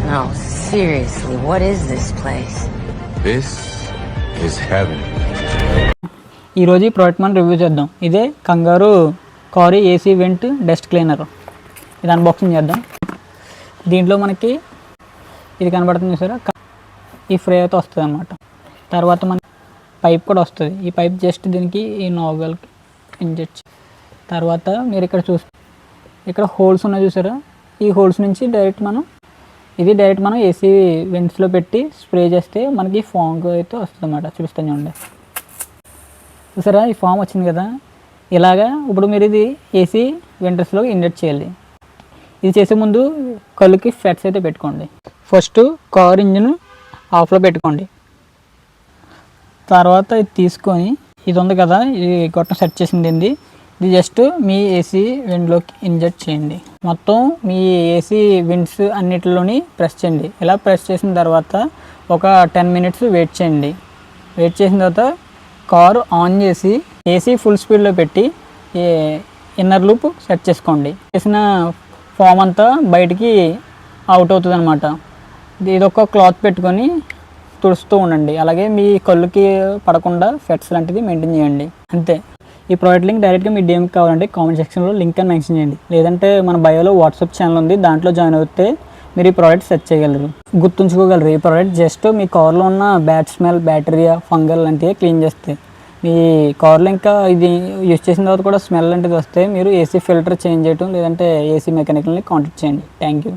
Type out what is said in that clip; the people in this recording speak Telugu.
No, seriously, what is this place? This is heaven. ఈరోజు ఈ ప్రోడక్ట్ మనం రివ్యూ చేద్దాం. ఇదే కంగారు car AC vent dust cleaner. ఇది అన్బాక్సింగ్ చేద్దాం. దీంట్లో మనకి ఇది కనబడుతుంది చూసారా, ఈ ఫ్రే అయితే వస్తుంది అన్నమాట. తర్వాత మన పైప్ కూడా వస్తుంది. ఈ పైప్ జస్ట్ దీనికి ఈ నాగల్కి ఇంజెక్ట్. తర్వాత మీరు ఇక్కడ ఇక్కడ హోల్స్ ఉన్నాయి చూసారా, ఈ హోల్స్ నుంచి డైరెక్ట్ మనం ఏసీ వెంట్స్లో పెట్టి స్ప్రే చేస్తే మనకి ఫామ్ అయితే వస్తుంది అన్నమాట. చూపిస్తాను చూడండి. చూసారా, ఈ ఫామ్ వచ్చింది కదా, ఇలాగా ఇప్పుడు మీరు ఇది ఏసీ వెంటర్స్లో ఇంజెక్ట్ చేయాలి. ఇది చేసే ముందు కళ్ళుకి ఫెట్స్ అయితే పెట్టుకోండి. ఫస్ట్ కార్ ఇంజిన్ ఆఫ్లో పెట్టుకోండి. తర్వాత ఇది తీసుకొని ఇది ఉంది కదా, ఇది గొట్టం సెట్ చేసింది, ఇది జస్ట్ మీ ఏసీ విండ్లోకి ఇంజెక్ట్ చేయండి. మొత్తం మీ ఏసీ విండ్స్ అన్నిటిలోని ప్రెస్ చేయండి. ఇలా ప్రెస్ చేసిన తర్వాత ఒక 10 minutes వెయిట్ చేయండి. వెయిట్ చేసిన తర్వాత కారు ఆన్ చేసి ఏసీ ఫుల్ స్పీడ్లో పెట్టి ఇన్నర్ లూప్ సెట్ చేసుకోండి. చేసిన ఫామ్ అంతా బయటికి అవుట్ అవుతుంది అనమాట. ఇది ఒక క్లాత్ పెట్టుకొని తుడుస్తూ ఉండండి. అలాగే మీ కళ్ళుకి పడకుండా ఫెట్స్ లాంటిది మెయింటైన్ చేయండి. అంతే. ఈ ప్రోడక్ట్ లింక్ డైరెక్ట్గా మీ డిఎంకి కావాలంటే కామెంట్ సెక్షన్లో లింక్ అని మెన్షన్ చేయండి. లేదంటే మన బయోలో వాట్సాప్ ఛానల్ ఉంది, దాంట్లో జాయిన్ అవుతే మీరు ఈ ప్రోడక్ట్ సెర్చ్ చేయగలరు, గుర్తుంచుకోగలరు. ఈ ప్రోడక్ట్ జస్ట్ మీ కార్లో ఉన్న బ్యాడ్ స్మెల్, బ్యాక్టీరియా, ఫంగల్ లాంటివి క్లీన్ చేస్తాయి. మీ కార్లో ఇంకా ఇది యూజ్ చేసిన తర్వాత కూడా స్మెల్ లాంటిది వస్తే మీరు ఏసీ ఫిల్టర్ చేంజ్ చేయటం లేదంటే ఏసీ మెకానికల్ని కాంటాక్ట్ చేయండి. Thank you.